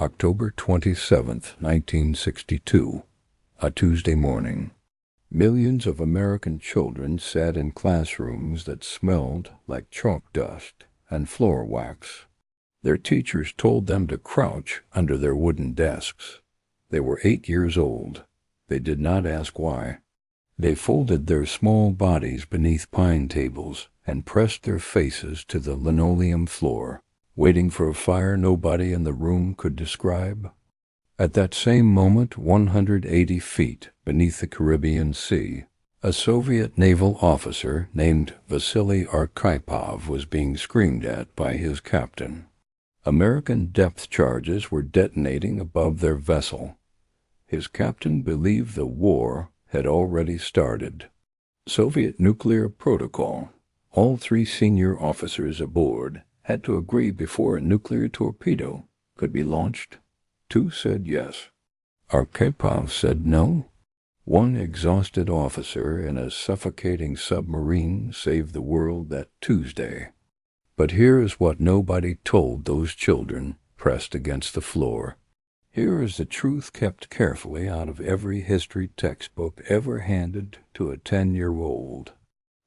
October 27th, 1962, a Tuesday morning. Millions of American children sat in classrooms that smelled like chalk dust and floor wax. Their teachers told them to crouch under their wooden desks. They were 8 years old. They did not ask why. They folded their small bodies beneath pine tables and pressed their faces to the linoleum floor, waiting for a fire nobody in the room could describe. At that same moment, 180 feet beneath the Caribbean Sea, a Soviet naval officer named Vasily Arkhipov was being screamed at by his captain. American depth charges were detonating above their vessel. His captain believed the war had already started. Soviet nuclear protocol. All 3 senior officers aboard had to agree before a nuclear torpedo could be launched. 2 said yes. Arkhipov said no. 1 exhausted officer in a suffocating submarine saved the world that Tuesday. But here is what nobody told those children pressed against the floor. Here is the truth kept carefully out of every history textbook ever handed to a 10-year-old.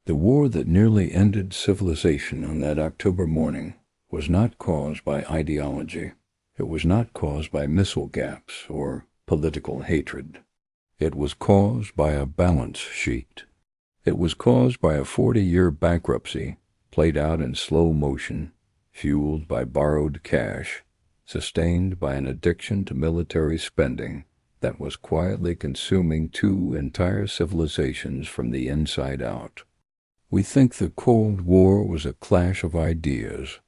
The war that nearly ended civilization on that October morning was not caused by ideology. It was not caused by missile gaps or political hatred. It was caused by a balance sheet. It was caused by a 40-year bankruptcy played out in slow motion, fueled by borrowed cash, sustained by an addiction to military spending that was quietly consuming 2 entire civilizations from the inside out. We think the Cold War was a clash of ideas.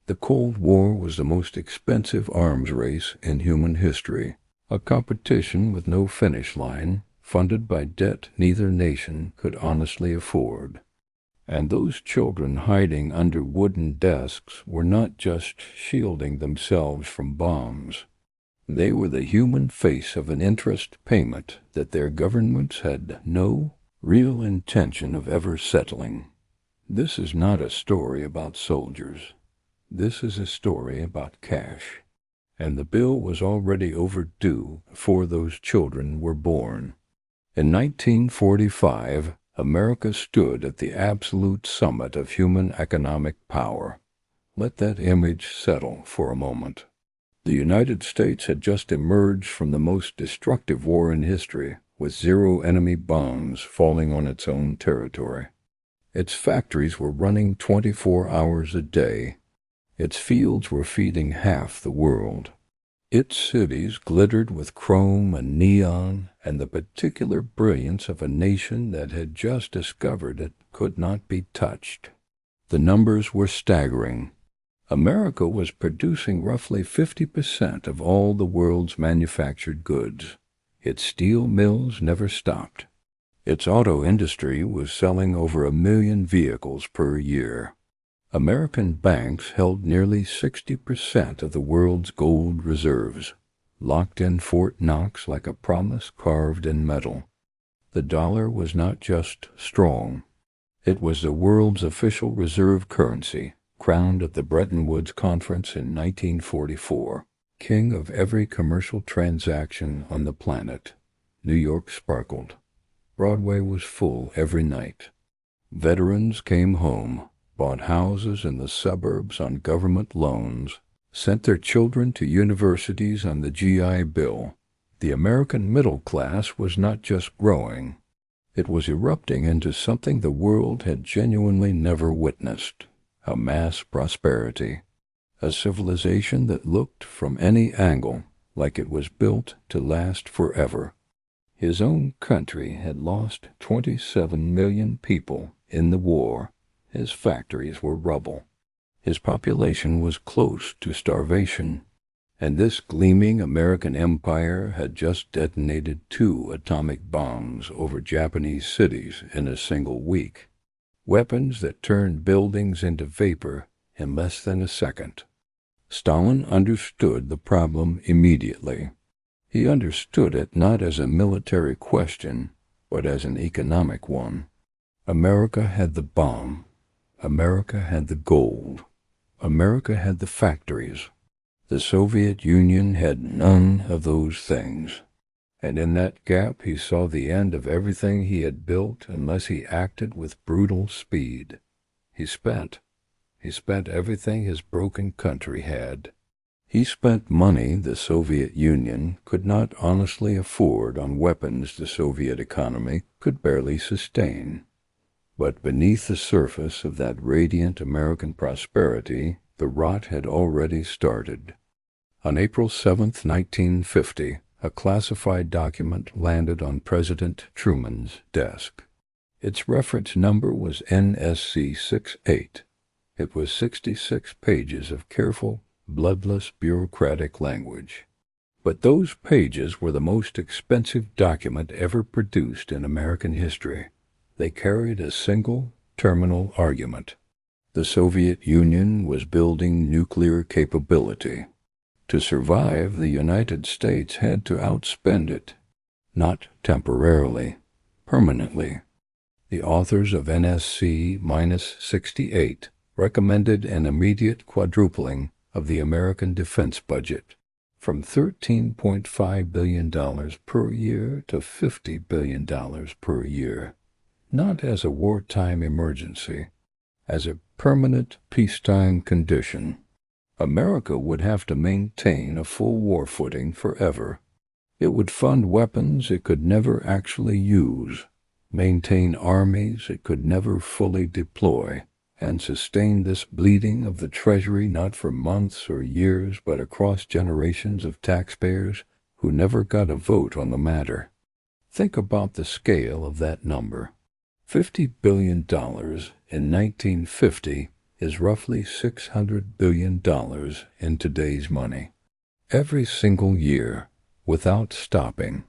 The Cold War was the most expensive arms race in human history, a competition with no finish line, funded by debt neither nation could honestly afford. And those children hiding under wooden desks were not just shielding themselves from bombs. They were the human face of an interest payment that their governments had no real intention of ever settling. This is not a story about soldiers. This is a story about cash. And the bill was already overdue before those children were born. In 1945, America stood at the absolute summit of human economic power. Let that image settle for a moment. The United States had just emerged from the most destructive war in history, with 0 enemy bombs falling on its own territory. Its factories were running 24 hours a day. Its fields were feeding half the world. Its cities glittered with chrome and neon and the particular brilliance of a nation that had just discovered it could not be touched. The numbers were staggering. America was producing roughly 50% of all the world's manufactured goods. Its steel mills never stopped. Its auto industry was selling over 1 million vehicles per year. American banks held nearly 60% of the world's gold reserves, locked in Fort Knox like a promise carved in metal. The dollar was not just strong. It was the world's official reserve currency, crowned at the Bretton Woods Conference in 1944, king of every commercial transaction on the planet. New York sparkled. Broadway was full every night. Veterans came home, bought houses in the suburbs on government loans, sent their children to universities on the GI Bill. The American middle class was not just growing. It was erupting into something the world had genuinely never witnessed, a mass prosperity, a civilization that looked from any angle like it was built to last forever. His own country had lost 27 million people in the war. His factories were rubble. His population was close to starvation. And this gleaming American empire had just detonated 2 atomic bombs over Japanese cities in a single week. Weapons that turned buildings into vapor in less than a second. Stalin understood the problem immediately. He understood it not as a military question, but as an economic one. America had the bomb. America had the gold. America had the factories. The Soviet Union had none of those things. And in that gap he saw the end of everything he had built unless he acted with brutal speed. He spent everything his broken country had. He spent money the Soviet Union could not honestly afford on weapons the Soviet economy could barely sustain. But beneath the surface of that radiant American prosperity, the rot had already started. On April 7th, 1950, a classified document landed on President Truman's desk. Its reference number was NSC-68. It was 66 pages of careful, bloodless bureaucratic language. But those pages were the most expensive document ever produced in American history. They carried a single, terminal argument. The Soviet Union was building nuclear capability. To survive, the United States had to outspend it, not temporarily, permanently. The authors of NSC-68 recommended an immediate quadrupling of the American defense budget, from $13.5 billion per year to $50 billion per year, not as a wartime emergency, as a permanent peacetime condition. America would have to maintain a full war footing forever. It would fund weapons it could never actually use, maintain armies it could never fully deploy, and sustain this bleeding of the Treasury not for months or years but across generations of taxpayers who never got a vote on the matter. Think about the scale of that number. $50 billion in 1950 is roughly $600 billion in today's money. Every single year, without stopping.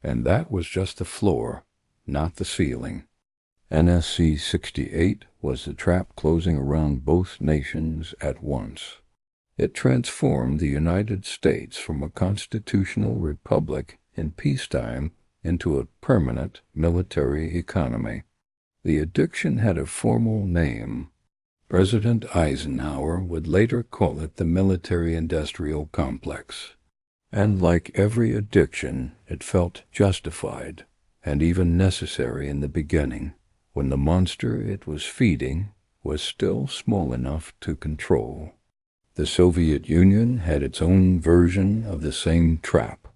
And that was just the floor, not the ceiling. NSC-68 was the trap closing around both nations at once. It transformed the United States from a constitutional republic in peacetime into a permanent military economy. The addiction had a formal name. President Eisenhower would later call it the military-industrial complex. And like every addiction, it felt justified and even necessary in the beginning, when the monster it was feeding was still small enough to control. The Soviet Union had its own version of the same trap.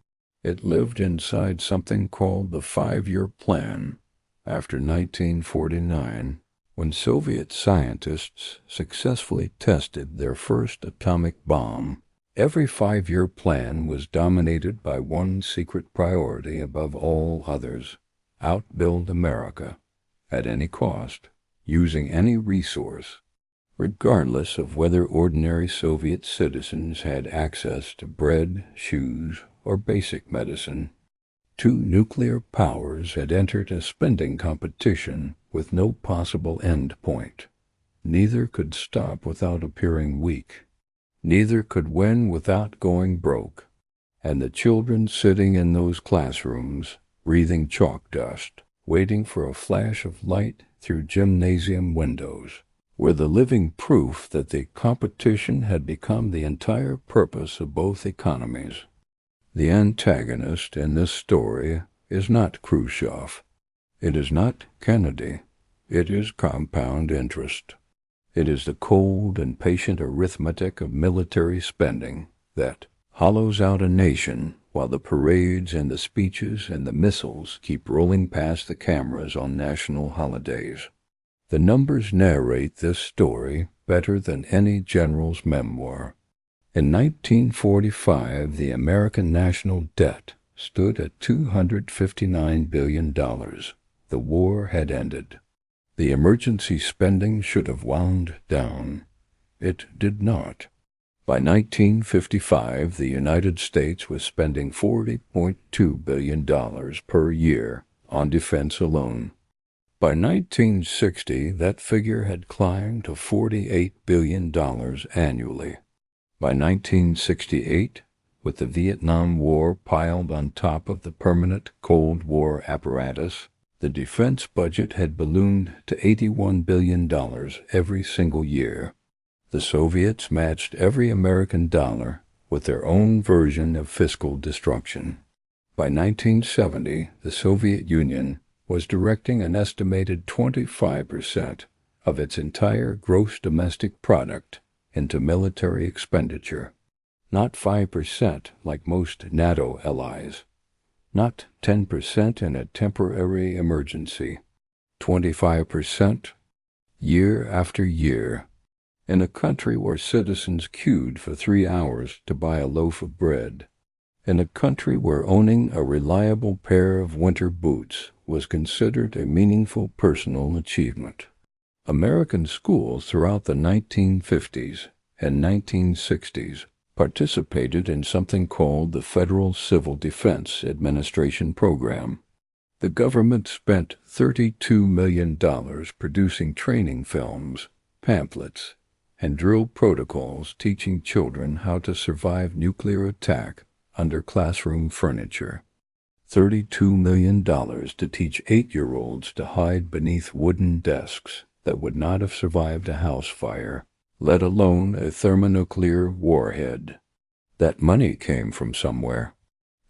It lived inside something called the 5-year plan. After 1949, when Soviet scientists successfully tested their first atomic bomb, every 5-year plan was dominated by one secret priority above all others: outbuild America, at any cost, using any resource, regardless of whether ordinary Soviet citizens had access to bread, shoes, or basic medicine. Two nuclear powers had entered a spending competition with no possible end point. Neither could stop without appearing weak. Neither could win without going broke. And the children sitting in those classrooms, breathing chalk dust, waiting for a flash of light through gymnasium windows, were the living proof that the competition had become the entire purpose of both economies. The antagonist in this story is not Khrushchev. It is not Kennedy. It is compound interest. It is the cold and patient arithmetic of military spending that hollows out a nation while the parades and the speeches and the missiles keep rolling past the cameras on national holidays. The numbers narrate this story better than any general's memoir. In 1945, the American national debt stood at $259 billion. The war had ended. The emergency spending should have wound down. It did not. By 1955, the United States was spending $40.2 billion per year on defense alone. By 1960, that figure had climbed to $48 billion annually. By 1968, with the Vietnam War piled on top of the permanent Cold War apparatus, the defense budget had ballooned to $81 billion every single year. The Soviets matched every American dollar with their own version of fiscal destruction. By 1970, the Soviet Union was directing an estimated 25% of its entire gross domestic product into military expenditure. Not 5% like most NATO allies. Not 10% in a temporary emergency. 25% year after year. In a country where citizens queued for 3 hours to buy a loaf of bread. In a country where owning a reliable pair of winter boots was considered a meaningful personal achievement. American schools throughout the 1950s and 1960s participated in something called the Federal Civil Defense Administration Program. The government spent $32 million producing training films, pamphlets, and drill protocols teaching children how to survive nuclear attack under classroom furniture. $32 million to teach 8-year-olds to hide beneath wooden desks that would not have survived a house fire, let alone a thermonuclear warhead. That money came from somewhere.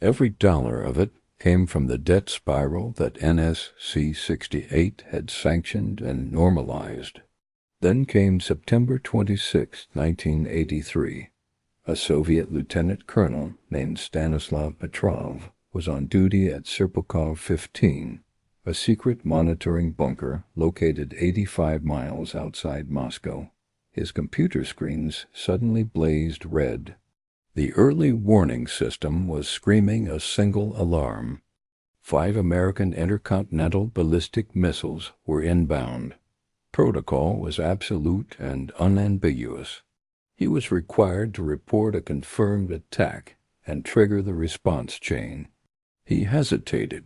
Every dollar of it came from the debt spiral that NSC 68 had sanctioned and normalized. Then came September 26, 1983. A Soviet lieutenant colonel named Stanislav Petrov was on duty at Serpukhov 15, a secret monitoring bunker located 85 miles outside Moscow. His computer screens suddenly blazed red. The early warning system was screaming a single alarm. 5 American intercontinental ballistic missiles were inbound. Protocol was absolute and unambiguous. He was required to report a confirmed attack and trigger the response chain. He hesitated.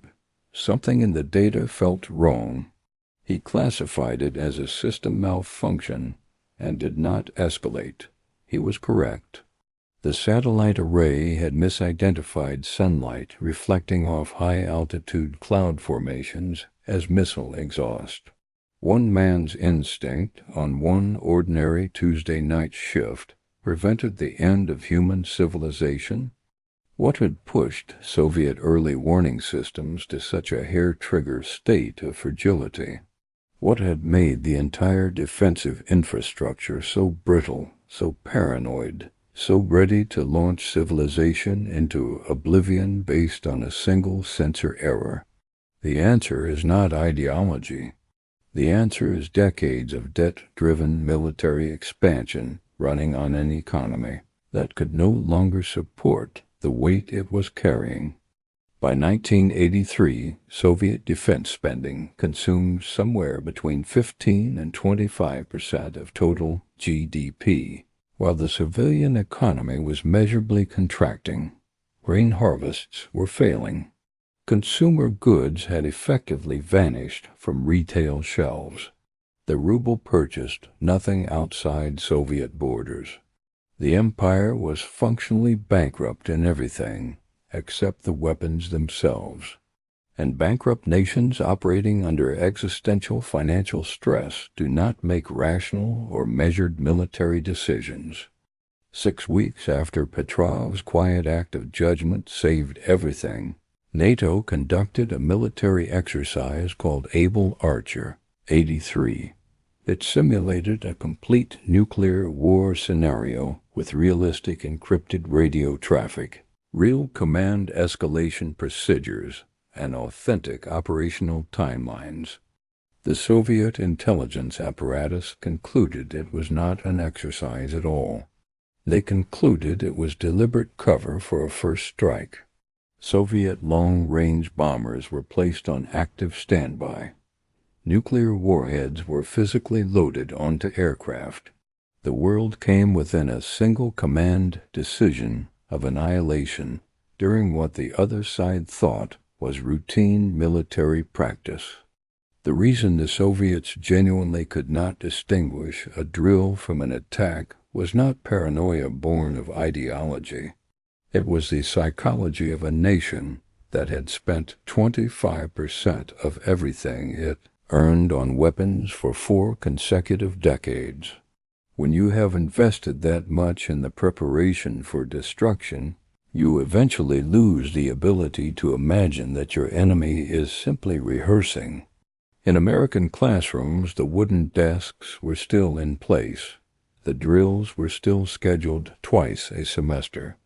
Something in the data felt wrong. He classified it as a system malfunction and did not escalate. He was correct. The satellite array had misidentified sunlight reflecting off high-altitude cloud formations as missile exhaust. One man's instinct on one ordinary Tuesday night shift prevented the end of human civilization. What had pushed Soviet early warning systems to such a hair-trigger state of fragility? What had made the entire defensive infrastructure so brittle, so paranoid, so ready to launch civilization into oblivion based on a single sensor error? The answer is not ideology. The answer is decades of debt-driven military expansion running on an economy that could no longer support the weight it was carrying. By 1983, Soviet defense spending consumed somewhere between 15 and 25% of total GDP, while the civilian economy was measurably contracting. Grain harvests were failing. Consumer goods had effectively vanished from retail shelves. The ruble purchased nothing outside Soviet borders. The empire was functionally bankrupt in everything except the weapons themselves. And bankrupt nations operating under existential financial stress do not make rational or measured military decisions. 6 weeks after Petrov's quiet act of judgment saved everything, NATO conducted a military exercise called Able Archer, 83. It simulated a complete nuclear war scenario with realistic encrypted radio traffic, real command escalation procedures, and authentic operational timelines. The Soviet intelligence apparatus concluded it was not an exercise at all. They concluded it was deliberate cover for a first strike. Soviet long-range bombers were placed on active standby. Nuclear warheads were physically loaded onto aircraft. The world came within a single command decision of annihilation during what the other side thought was routine military practice. The reason the Soviets genuinely could not distinguish a drill from an attack was not paranoia born of ideology. It was the psychology of a nation that had spent 25% of everything it earned on weapons for 4 consecutive decades. When you have invested that much in the preparation for destruction, you eventually lose the ability to imagine that your enemy is simply rehearsing. In American classrooms, the wooden desks were still in place, the drills were still scheduled twice a semester,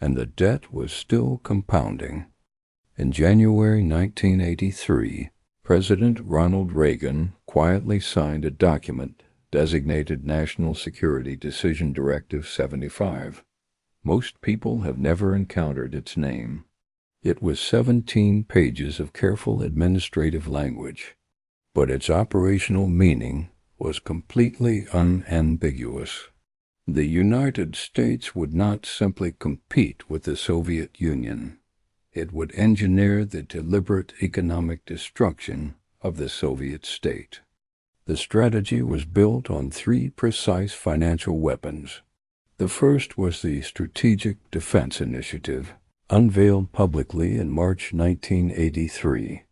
and the debt was still compounding. In January 1983, President Ronald Reagan quietly signed a document designated National Security Decision Directive 75. Most people have never encountered its name. It was 17 pages of careful administrative language, but its operational meaning was completely unambiguous. The United States would not simply compete with the Soviet Union. It would engineer the deliberate economic destruction of the Soviet state. The strategy was built on three precise financial weapons. The first was the Strategic Defense Initiative, unveiled publicly in March 1983.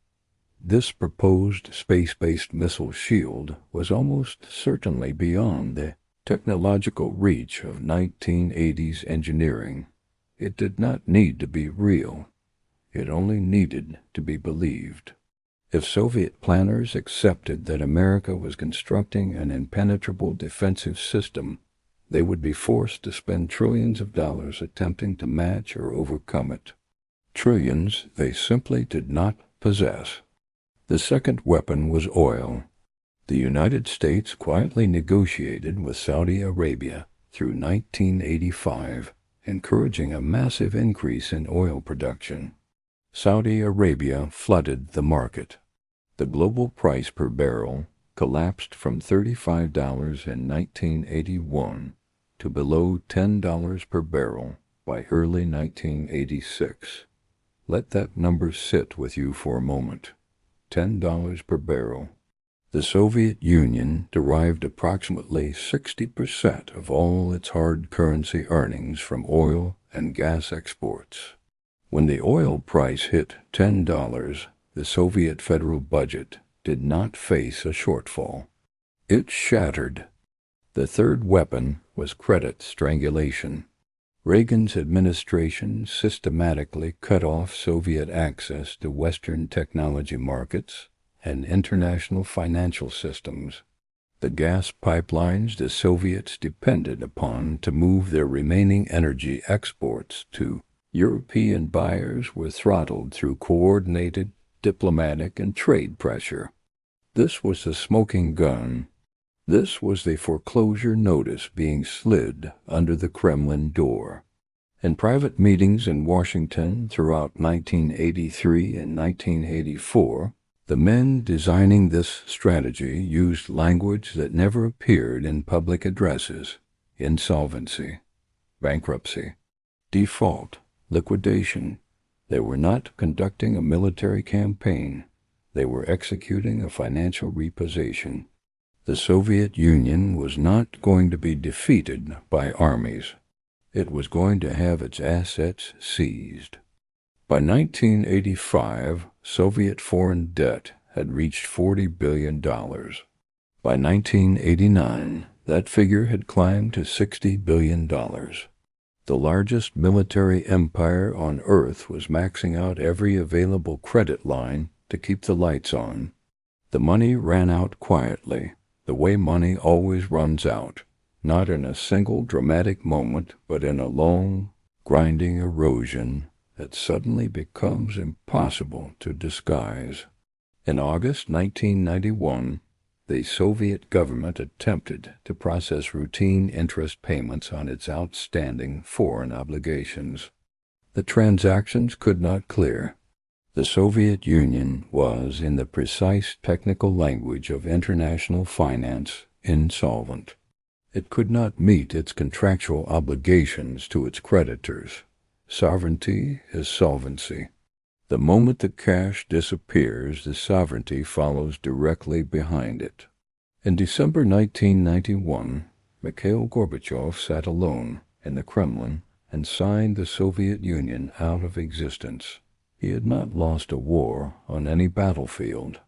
This proposed space-based missile shield was almost certainly beyond the technological reach of 1980s engineering. It did not need to be real. It only needed to be believed. If Soviet planners accepted that America was constructing an impenetrable defensive system, they would be forced to spend trillions of dollars attempting to match or overcome it. Trillions they simply did not possess. The second weapon was oil. The United States quietly negotiated with Saudi Arabia through 1985, encouraging a massive increase in oil production. Saudi Arabia flooded the market. The global price per barrel collapsed from $35 in 1981 to below $10 per barrel by early 1986. Let that number sit with you for a moment. $10 per barrel. The Soviet Union derived approximately 60% of all its hard currency earnings from oil and gas exports. When the oil price hit $10, the Soviet federal budget did not face a shortfall. It shattered. The third weapon was credit strangulation. Reagan's administration systematically cut off Soviet access to Western technology markets and international financial systems. The gas pipelines the Soviets depended upon to move their remaining energy exports to European buyers were throttled through coordinated diplomatic and trade pressure. This was the smoking gun. This was the foreclosure notice being slid under the Kremlin door. In private meetings in Washington throughout 1983 and 1984, the men designing this strategy used language that never appeared in public addresses: insolvency, bankruptcy, default, liquidation. They were not conducting a military campaign. They were executing a financial repossession. The Soviet Union was not going to be defeated by armies. It was going to have its assets seized. By 1985, Soviet foreign debt had reached $40 billion. By 1989, that figure had climbed to $60 billion. The largest military empire on Earth was maxing out every available credit line to keep the lights on. The money ran out quietly, the way money always runs out, not in a single dramatic moment, but in a long, grinding erosion that suddenly becomes impossible to disguise. In August 1991, the Soviet government attempted to process routine interest payments on its outstanding foreign obligations. The transactions could not clear. The Soviet Union was, in the precise technical language of international finance, insolvent. It could not meet its contractual obligations to its creditors. Sovereignty is solvency. The moment the cash disappears, the sovereignty follows directly behind it. In December 1991, Mikhail Gorbachev sat alone in the Kremlin and signed the Soviet Union out of existence. He had not lost a war on any battlefield.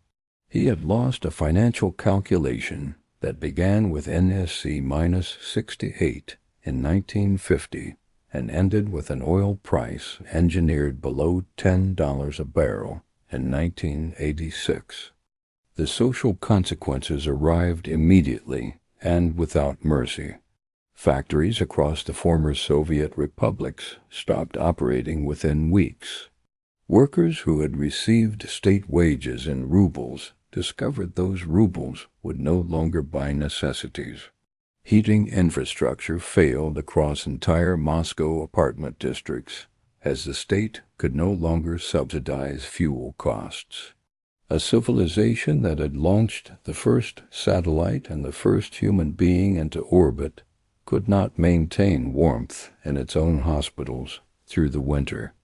He had lost a financial calculation that began with NSC-68 in 1950 and ended with an oil price engineered below $10 a barrel in 1986. The social consequences arrived immediately and without mercy. Factories across the former Soviet republics stopped operating within weeks. Workers who had received state wages in rubles discovered those rubles would no longer buy necessities. Heating infrastructure failed across entire Moscow apartment districts, as the state could no longer subsidize fuel costs. A civilization that had launched the first satellite and the first human being into orbit could not maintain warmth in its own hospitals through the winter.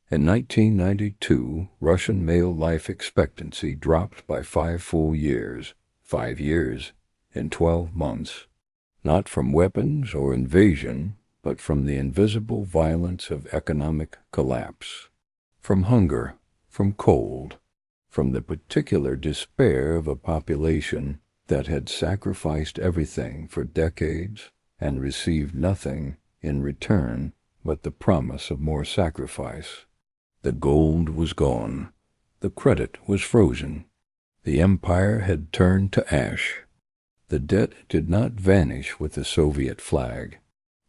In 1992, Russian male life expectancy dropped by 5 full years, 5 years, in 12 months. Not from weapons or invasion, but from the invisible violence of economic collapse. From hunger, from cold, from the particular despair of a population that had sacrificed everything for decades and received nothing in return but the promise of more sacrifice. The gold was gone. The credit was frozen. The empire had turned to ash. The debt did not vanish with the Soviet flag.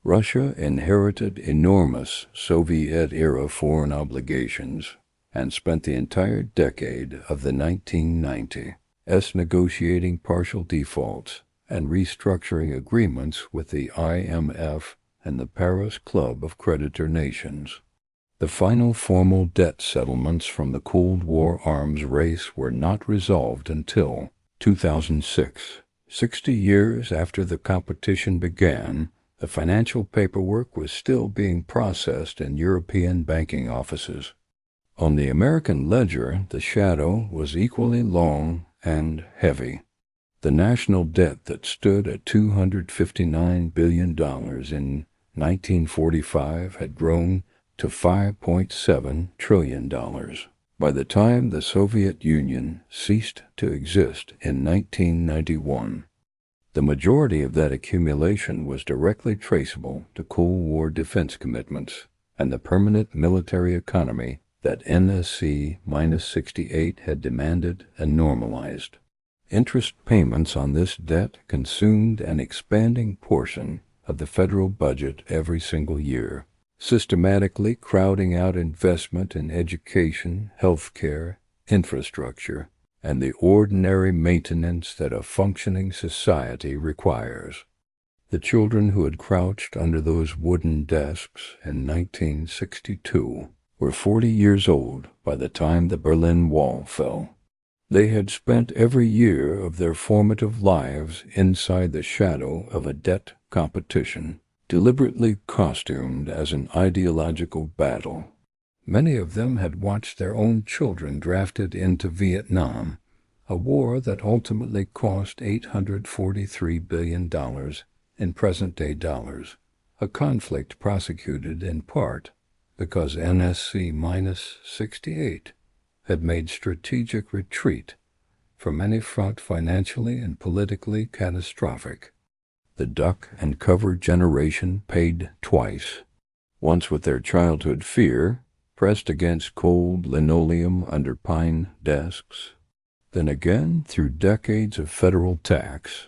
Russia inherited enormous Soviet-era foreign obligations and spent the entire decade of the 1990s negotiating partial defaults and restructuring agreements with the IMF and the Paris Club of Creditor Nations. The final formal debt settlements from the Cold War arms race were not resolved until 2006. 60 years after the competition began, the financial paperwork was still being processed in European banking offices. On the American ledger, the shadow was equally long and heavy. The national debt that stood at $259 billion in 1945 had grown to $5.7 trillion by the time the Soviet Union ceased to exist in 1991. The majority of that accumulation was directly traceable to Cold War defense commitments and the permanent military economy that NSC-68 had demanded and normalized. Interest payments on this debt consumed an expanding portion of the federal budget every single year, systematically crowding out investment in education, health care, infrastructure, and the ordinary maintenance that a functioning society requires. The children who had crouched under those wooden desks in 1962 were 40 years old by the time the Berlin Wall fell. They had spent every year of their formative lives inside the shadow of a debt competition, deliberately costumed as an ideological battle. Many of them had watched their own children drafted into Vietnam, a war that ultimately cost $843 billion in present-day dollars, a conflict prosecuted in part because NSC-68 had made strategic retreat from any front financially and politically catastrophic. The duck and cover generation paid twice, once with their childhood fear pressed against cold linoleum under pine desks, then again through decades of federal tax